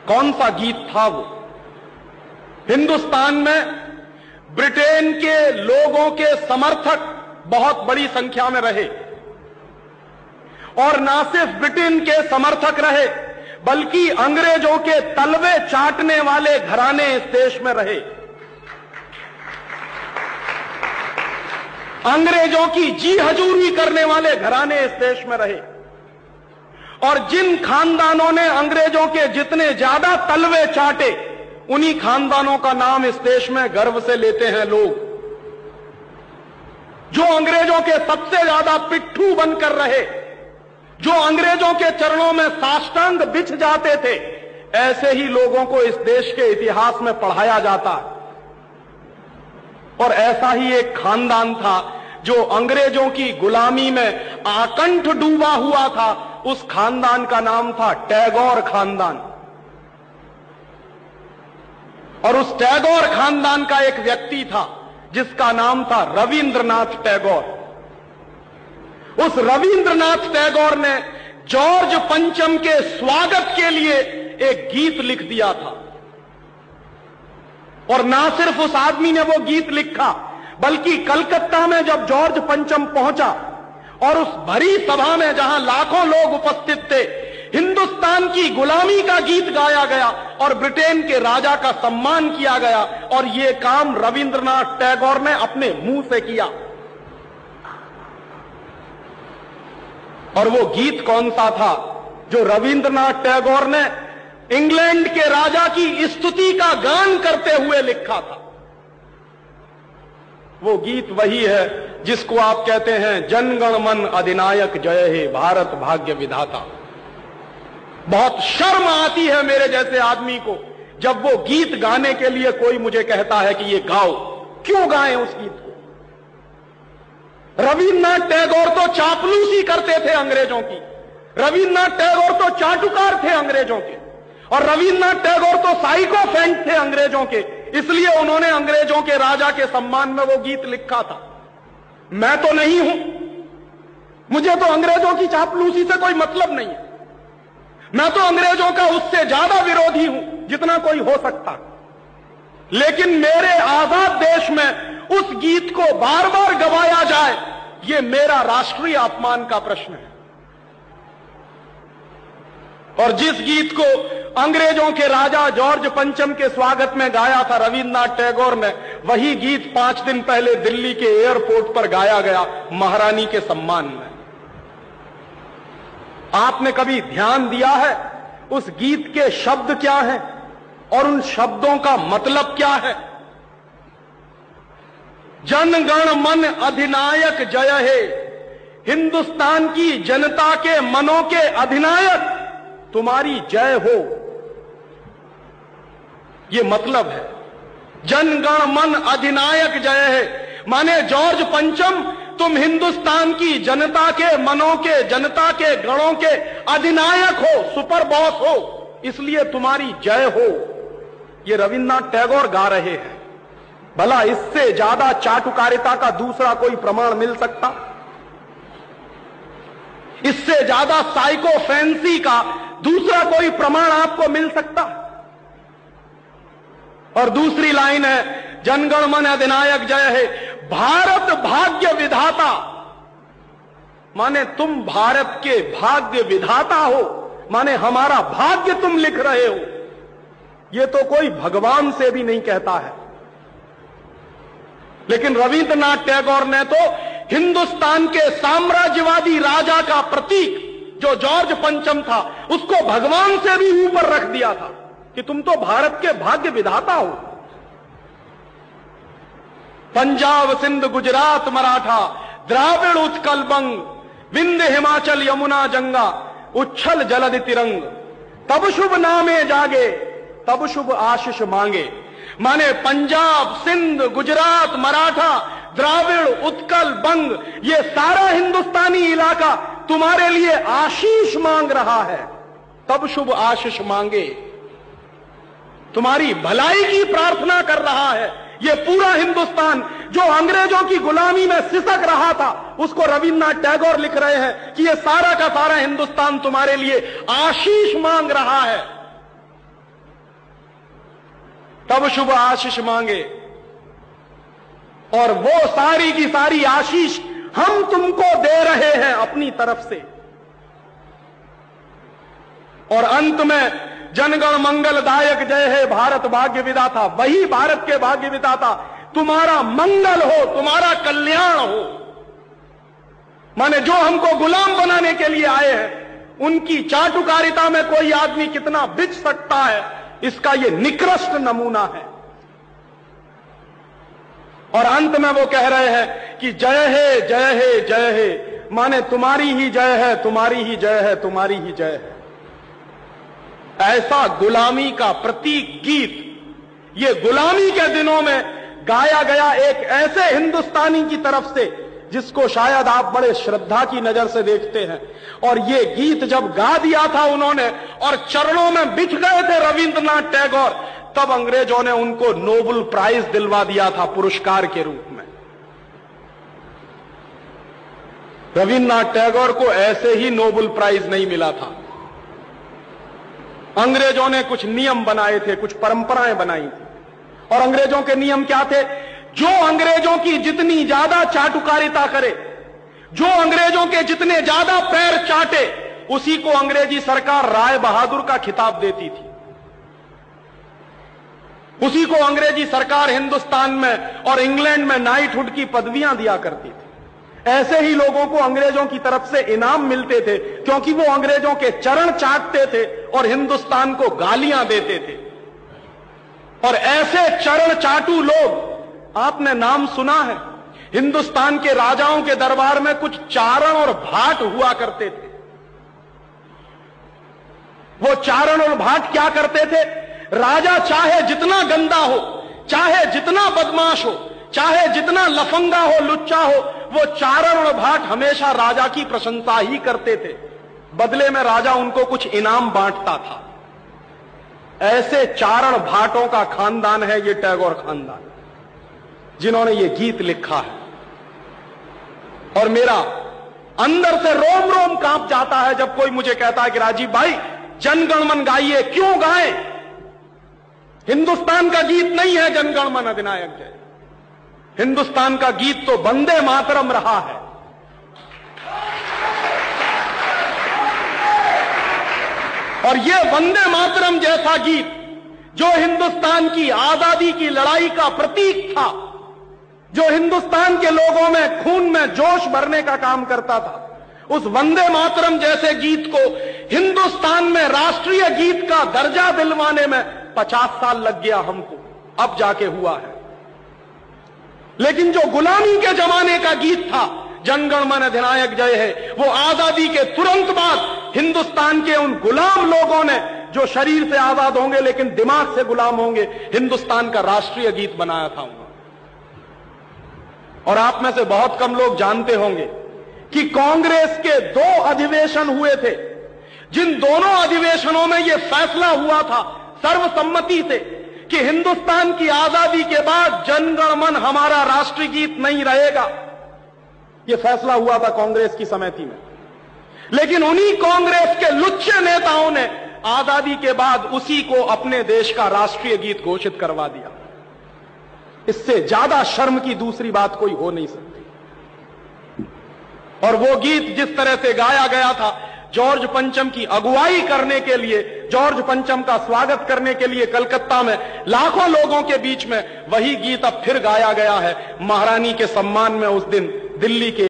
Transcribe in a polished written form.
कौन सा गीत था वो? हिंदुस्तान में ब्रिटेन के लोगों के समर्थक बहुत बड़ी संख्या में रहे, और ना सिर्फ ब्रिटेन के समर्थक रहे बल्कि अंग्रेजों के तलवे चाटने वाले घराने इस देश में रहे। अंग्रेजों की जी हजूरी करने वाले घराने इस देश में रहे, और जिन खानदानों ने अंग्रेजों के जितने ज्यादा तलवे चाटे, उन्हीं खानदानों का नाम इस देश में गर्व से लेते हैं लोग। जो अंग्रेजों के सबसे ज्यादा पिट्ठू बनकर रहे, जो अंग्रेजों के चरणों में साष्टांग बिछ जाते थे, ऐसे ही लोगों को इस देश के इतिहास में पढ़ाया जाता है। और ऐसा ही एक खानदान था जो अंग्रेजों की गुलामी में आकंठ डूबा हुआ था। उस खानदान का नाम था टैगोर खानदान। और उस टैगोर खानदान का एक व्यक्ति था जिसका नाम था रविंद्रनाथ टैगोर। उस रविंद्रनाथ टैगोर ने जॉर्ज पंचम के स्वागत के लिए एक गीत लिख दिया था। और ना सिर्फ उस आदमी ने वो गीत लिखा, बल्कि कलकत्ता में जब जॉर्ज पंचम पहुंचा और उस भरी सभा में जहां लाखों लोग उपस्थित थे, हिंदुस्तान की गुलामी का गीत गाया गया और ब्रिटेन के राजा का सम्मान किया गया। और यह काम रविंद्रनाथ टैगोर ने अपने मुंह से किया। और वो गीत कौन सा था जो रविंद्रनाथ टैगोर ने इंग्लैंड के राजा की स्तुति का गान करते हुए लिखा था? वो गीत वही है जिसको आप कहते हैं जनगण मन अधिनायक जय हे भारत भाग्य विधाता। बहुत शर्म आती है मेरे जैसे आदमी को जब वो गीत गाने के लिए कोई मुझे कहता है कि ये गाओ। क्यों गाएं उस गीत को? रविन्द्रनाथ टैगोर तो चापलूसी करते थे अंग्रेजों की, रविन्द्रनाथ टैगोर तो चाटुकार थे अंग्रेजों के, और रविन्द्रनाथ टैगोर तो साइकोफेंट थे अंग्रेजों के। इसलिए उन्होंने अंग्रेजों के राजा के सम्मान में वो गीत लिखा था। मैं तो नहीं हूं, मुझे तो अंग्रेजों की चापलूसी से कोई मतलब नहीं है। मैं तो अंग्रेजों का उससे ज्यादा विरोधी हूं जितना कोई हो सकता। लेकिन मेरे आजाद देश में उस गीत को बार बार गवाया जाए, यह मेरा राष्ट्रीय अपमान का प्रश्न है। और जिस गीत को अंग्रेजों के राजा जॉर्ज पंचम के स्वागत में गाया था रविन्द्रनाथ टैगोर ने, वही गीत 5 दिन पहले दिल्ली के एयरपोर्ट पर गाया गया महारानी के सम्मान में। आपने कभी ध्यान दिया है उस गीत के शब्द क्या हैं और उन शब्दों का मतलब क्या है? जनगण मन अधिनायक जय हे, हिंदुस्तान की जनता के मनों के अधिनायक तुम्हारी जय हो, ये मतलब है। जनगण मन अधिनायक जय है माने जॉर्ज पंचम तुम हिंदुस्तान की जनता के मनों के, जनता के गणों के अधिनायक हो, सुपर बॉस हो, इसलिए तुम्हारी जय हो। ये रविन्द्रनाथ टैगोर गा रहे हैं। भला इससे ज्यादा चाटुकारिता का दूसरा कोई प्रमाण मिल सकता? इससे ज्यादा साइकोफेंसी का दूसरा कोई प्रमाण आपको मिल सकता? और दूसरी लाइन है जनगण मन अधिनायक जय है, भारत भाग्य विधाता, माने तुम भारत के भाग्य विधाता हो, माने हमारा भाग्य तुम लिख रहे हो। यह तो कोई भगवान से भी नहीं कहता है। लेकिन रविन्द्रनाथ टैगोर ने तो हिंदुस्तान के साम्राज्यवादी राजा का प्रतीक जो जॉर्ज पंचम था, उसको भगवान से भी ऊपर रख दिया था कि तुम तो भारत के भाग्य विधाता हो। पंजाब सिंध गुजरात मराठा द्राविड़ उत्कल बंग, विंध्य हिमाचल यमुना गंगा, उच्छल जलधि तिरंग, तब शुभ नामे जागे तब शुभ आशीष मांगे। माने पंजाब सिंध गुजरात मराठा द्राविड़ उत्कल बंग, ये सारा हिंदुस्तानी इलाका तुम्हारे लिए आशीष मांग रहा है, तब शुभ आशीष मांगे, तुम्हारी भलाई की प्रार्थना कर रहा है। ये पूरा हिंदुस्तान जो अंग्रेजों की गुलामी में सिसक रहा था, उसको रविन्द्रनाथ टैगोर लिख रहे हैं कि ये सारा का सारा हिंदुस्तान तुम्हारे लिए आशीष मांग रहा है। तब शुभ आशीष मांगे, और वो सारी की सारी आशीष हम तुमको दे रहे हैं अपनी तरफ से। और अंत में जनगण मंगलदायक जय हे भारत भाग्य विधाता, वही भारत के भाग्य विधाता तुम्हारा मंगल हो, तुम्हारा कल्याण हो। माने जो हमको गुलाम बनाने के लिए आए हैं, उनकी चाटुकारिता में कोई आदमी कितना बिच सकता है, इसका यह निकृष्ट नमूना है। और अंत में वो कह रहे हैं कि जय हे जय हे जय हे, माने तुम्हारी ही जय है, तुम्हारी ही जय है, तुम्हारी ही जय है। ऐसा गुलामी का प्रतीक गीत ये गुलामी के दिनों में गाया गया एक ऐसे हिंदुस्तानी की तरफ से जिसको शायद आप बड़े श्रद्धा की नजर से देखते हैं। और ये गीत जब गा दिया था उन्होंने और चरणों में बिछ गए थे रविंद्रनाथ टैगोर, तब अंग्रेजों ने उनको नोबेल प्राइज दिलवा दिया था पुरस्कार के रूप में। रविंद्रनाथ टैगोर को ऐसे ही नोबेल प्राइज नहीं मिला था। अंग्रेजों ने कुछ नियम बनाए थे, कुछ परंपराएं बनाई थी, और अंग्रेजों के नियम क्या थे? जो अंग्रेजों की जितनी ज्यादा चाटुकारिता करे, जो अंग्रेजों के जितने ज्यादा पैर चाटे, उसी को अंग्रेजी सरकार राय बहादुर का खिताब देती थी। उसी को अंग्रेजी सरकार हिंदुस्तान में और इंग्लैंड में नाइटहुड की पदवियां दिया करती थी। ऐसे ही लोगों को अंग्रेजों की तरफ से इनाम मिलते थे, क्योंकि वो अंग्रेजों के चरण चाटते थे और हिंदुस्तान को गालियां देते थे। और ऐसे चरण चाटू लोग आपने नाम सुना है, हिंदुस्तान के राजाओं के दरबार में कुछ चारण और भाट हुआ करते थे। वो चारण और भाट क्या करते थे? राजा चाहे जितना गंदा हो, चाहे जितना बदमाश हो, चाहे जितना लफंगा हो, लुच्चा हो, वो चारण और भाट हमेशा राजा की प्रशंसा ही करते थे। बदले में राजा उनको कुछ इनाम बांटता था। ऐसे चारण भाटों का खानदान है ये टैगोर खानदान, जिन्होंने ये गीत लिखा है। और मेरा अंदर से रोम रोम कांप जाता है जब कोई मुझे कहता है कि राजीव भाई जनगण मन गाइए। क्यों गाएं? हिंदुस्तान का गीत नहीं है जनगण मन अधिनायक जय। हिंदुस्तान का गीत तो वंदे मातरम रहा है। और यह वंदे मातरम जैसा गीत जो हिंदुस्तान की आजादी की लड़ाई का प्रतीक था, जो हिंदुस्तान के लोगों में खून में जोश भरने का काम करता था, उस वंदे मातरम जैसे गीत को हिंदुस्तान में राष्ट्रीय गीत का दर्जा दिलवाने में 50 साल लग गया हमको, अब जाके हुआ है। लेकिन जो गुलामी के जमाने का गीत था जनगण मन अधिनायक जय है, वो आजादी के तुरंत बाद हिंदुस्तान के उन गुलाम लोगों ने, जो शरीर से आजाद होंगे लेकिन दिमाग से गुलाम होंगे, हिंदुस्तान का राष्ट्रीय गीत बनाया था उन्होंने। और आप में से बहुत कम लोग जानते होंगे कि कांग्रेस के 2 अधिवेशन हुए थे, जिन दोनों अधिवेशनों में यह फैसला हुआ था सर्वसम्मति से कि हिंदुस्तान की आजादी के बाद जनगण मन हमारा राष्ट्रीय गीत नहीं रहेगा। यह फैसला हुआ था कांग्रेस की समिति में। लेकिन उन्हीं कांग्रेस के लुच्चे नेताओं ने आजादी के बाद उसी को अपने देश का राष्ट्रीय गीत घोषित करवा दिया। इससे ज्यादा शर्म की दूसरी बात कोई हो नहीं सकती। और वो गीत जिस तरह से गाया गया था जॉर्ज पंचम की अगुवाई करने के लिए, जॉर्ज पंचम का स्वागत करने के लिए कलकत्ता में लाखों लोगों के बीच में, वही गीत अब फिर गाया गया है महारानी के सम्मान में उस दिन दिल्ली के